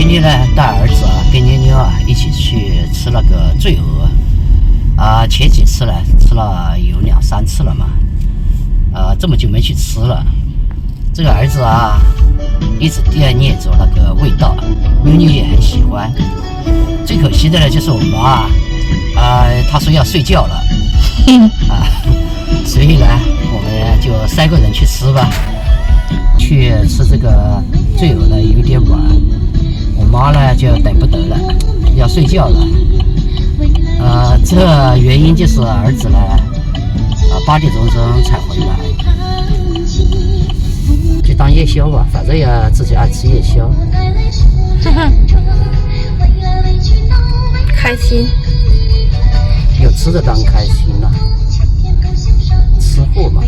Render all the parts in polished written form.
今天呢，带儿子跟妞妞一起去吃那个醉鹅前几次呢，吃了有2、3次了嘛，这么久没去吃了，这个儿子一直惦念着那个味道，妞妞也很喜欢。最可惜的呢，就是我妈她说要睡觉了所以呢，我们就3个人去吃吧。去吃这个醉鹅呢，有点晚，我妈呢就等不得了，要睡觉了。这原因就是儿子呢，8点钟才回来，就当夜宵吧，反正也自己爱吃夜宵。开心，有吃的当开心了，吃货嘛。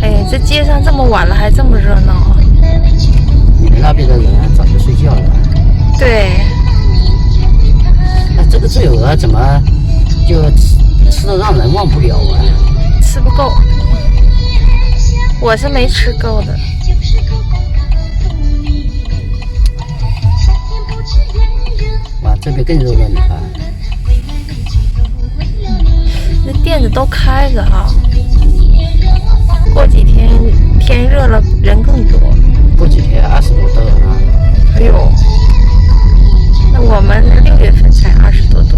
哎，这街上这么晚了还这么热闹啊！你们那边的人早就睡觉了。对。那这个醉鹅怎么就吃的让人忘不了啊？吃不够，我是没吃够的。哇，这边更热了，你看。这店子都开着哈。过几天天热了，人更多。过几天20多度啊！哎呦，那我们6月份才20多度。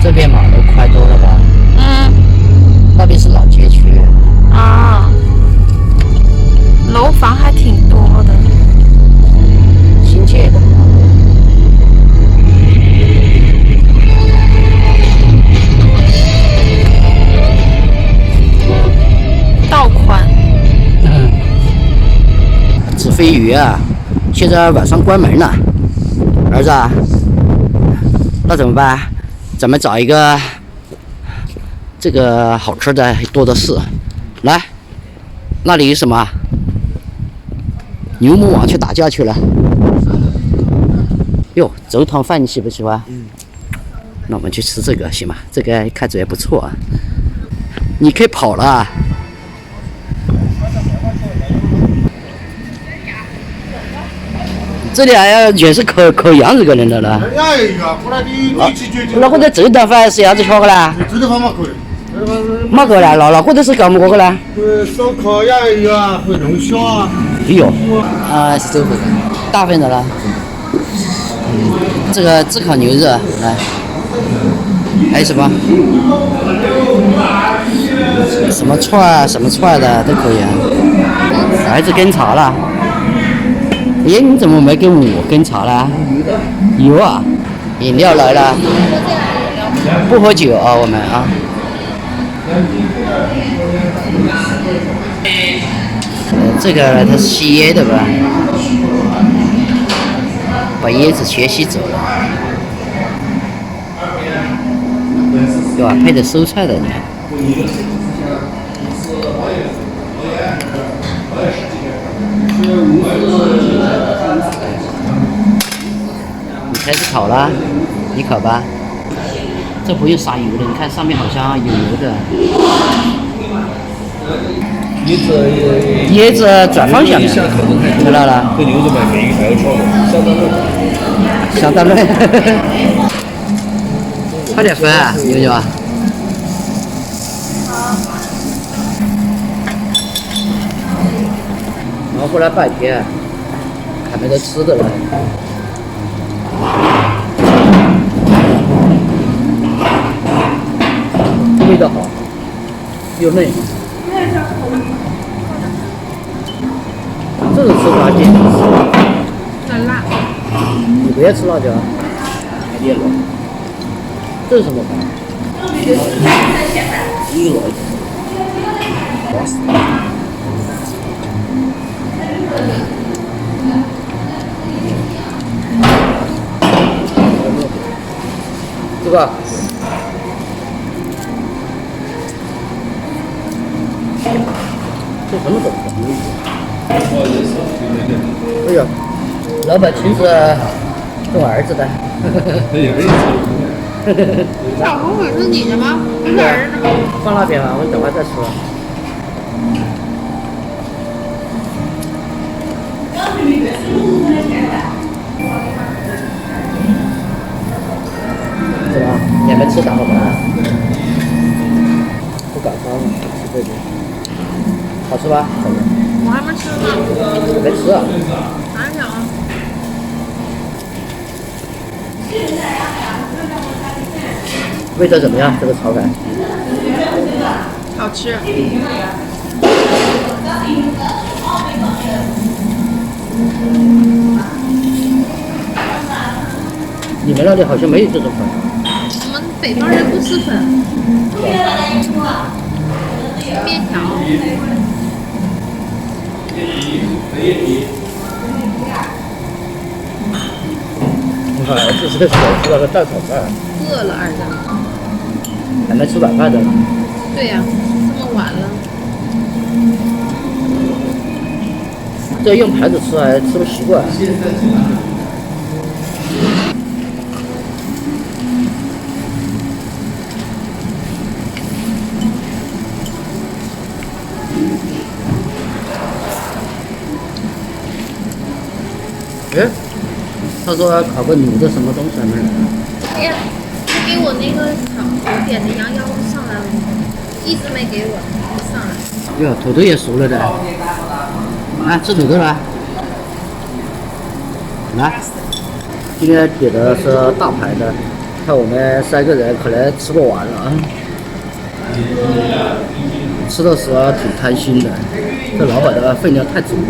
这边马路快多了吧？那边是老街区楼房还挺多的。新建的。道宽。纸飞鱼现在晚上关门了，儿子那怎么办？咱们找一个这个好吃的多的是。来，那里有什么？牛魔王去打架去了。哟，粥汤饭你喜不喜欢？那我们去吃这个行吗？这个看着也不错啊。你可以跑了。这里全是烤羊肉个人的了。那或者这顿饭是啥子吃的啦？这顿饭嘛可以。没个啦，那或者是搞么个啦？烧烤鸭肉或龙虾哎呦，是这份大份的啦。这个炙烤牛肉来，还有什么？什么串的都可以啊。儿子跟茶了。哎，你怎么没跟我跟茶啦？有啊，饮料来了。不喝酒我们这个它是吸椰的吧？把椰子全吸走了，对吧？配着蔬菜的，你看。你开始烤了，你烤吧。这不用撒油的，你看上面好像有油的。椰子转方向的，看到了。这牛肉蛮便宜，还有炒的，相当嫩。快点分牛牛啊！然后过来半天，还没得吃的了。味道好，又嫩。这种吃法简直是。很辣。你不要吃辣椒。这是什么饭？一个萝这个。这什么东西？哎呀，老板亲自送儿子的。小红粉是你的吗？不是儿子吗？放那边吧，我等会再吃。吃吧？我还没吃呢。没吃啊？尝一下啊。味道怎么样？这个炒饭？好吃。你们那里好像没有这种粉。我们北方人不吃粉，面条。啊，这是小吃那个蛋炒饭。饿了儿子。还没吃晚饭的。对呀、这么晚了。这用盘子吃还吃不习惯。哎，他说烤个卤的什么东西还没来。哎呀，他给我那个我点的羊腰上来了，一直没给我，没上来。哟，土豆也熟了的。啊，吃土豆了。来，今天点的是大排的，看我们3个人可能吃不完了啊。吃的时候挺贪心的，这老板的分量太重了。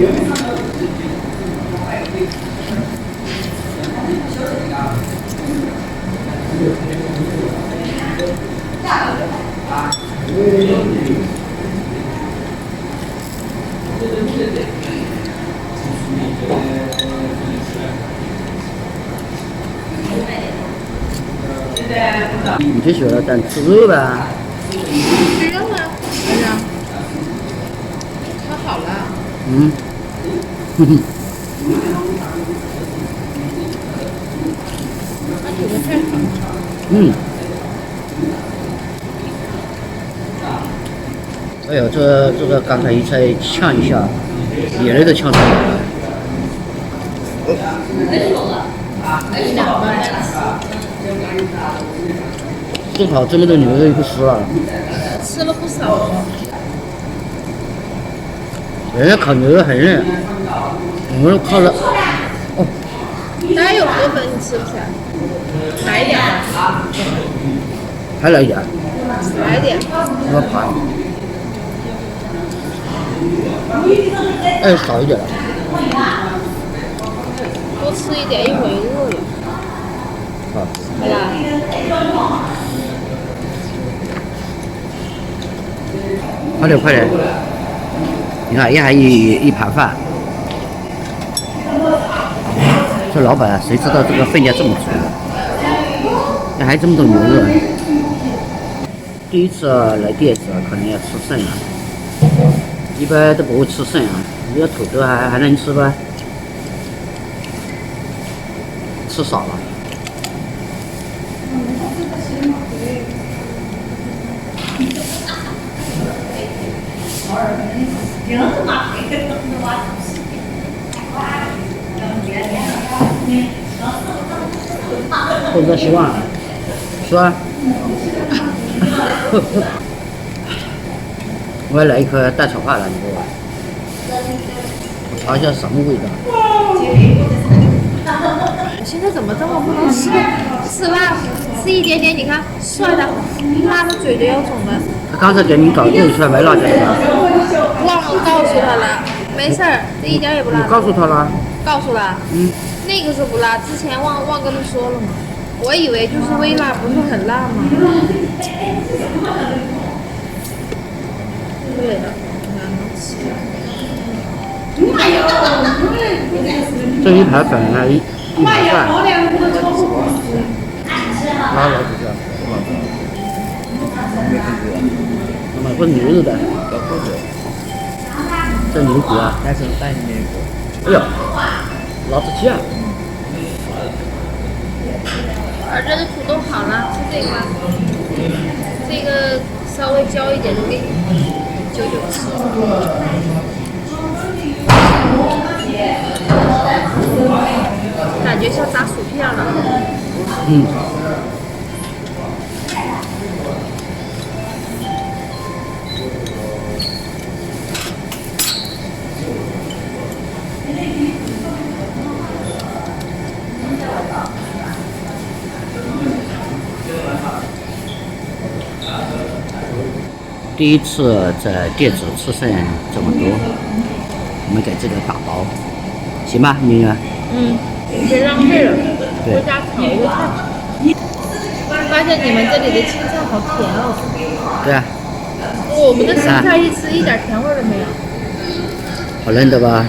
你就喜欢蛋吃肉吧？吃肉啊，儿子。炒好了。嗯。哼哼。那煮的太好了。嗯。哎呦，这个刚才一再呛一下，眼泪都呛出来了。正好这么多牛肉不吃了。吃了不少。人家烤牛肉很嫩，我们烤了。哦。大概有河粉你吃不起来？来一点吧。还来一点。来一点。什么盘？哎，少一点了。多吃一点，一会儿又饿了。好。好吧。快点快点！你看，还一盘饭。这老板谁知道这个分量这么足？还这么多牛肉。第一次来店子可能要吃剩了，一般都不会吃剩啊。你这土豆还能吃吧？吃少了。或者希望是吧？我要来一颗蛋炒饭了，你给我。我尝一下什么味道。我现在怎么这么不能吃？吃辣，吃一点点，你看帅的，辣的嘴都要肿了。他刚才给你搞弄出来没辣椒的。忘了告诉他了，没事儿，这一点也不辣。你告诉他了？告诉了。嗯。那个是不辣，之前忘跟他说了嘛。我以为就是微辣，不是很辣吗？对的，这一盘粉呢，一盘饭。拉老几个？那么不是牛肉的，这牛骨啊，但是带牛骨。哎呦，老子酱。儿子的土豆好了，吃这个吧。这个稍微焦一点的，给你久吃。感觉像炸薯片了。嗯。第一次在店子吃剩这么多，我们给这个打包，行吧，女儿？别浪费了，对回家炒一个菜。发现你们这里的青菜好甜哦。对啊，我们的生菜一吃一点甜味都没有。好认得吧？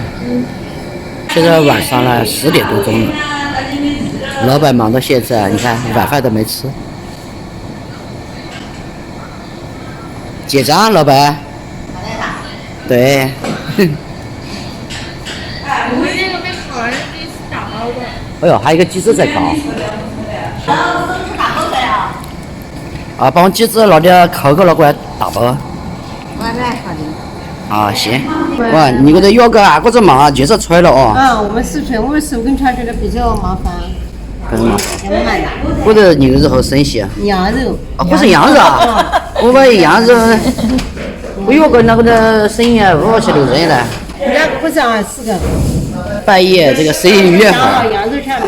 现在晚上了10点多钟了，老板忙到现在，你看晚饭都没吃。结账，老板。对。我们那个没烤完是第一次打包的。哎呦，还有一个鸡翅在烤。啊，把我鸡翅拿点烤个拿过来打包。外卖好的。啊，行。哇，你这个要个这么忙，介绍出来了哦。我们四川，我手工茶觉得比较麻烦。干什么？要慢的。或者牛肉和生鲜。羊肉。啊，不是羊肉啊！我把羊肉，我要个那个的生鲜5块钱6人的。不是20个。半夜这个生意越好。羊肉串没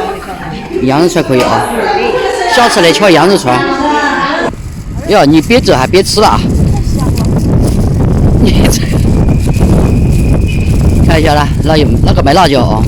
有？羊肉串可以啊。下次来敲羊肉串。哟，你边走还边吃了啊？你这看一下啦，那有那个没辣椒啊？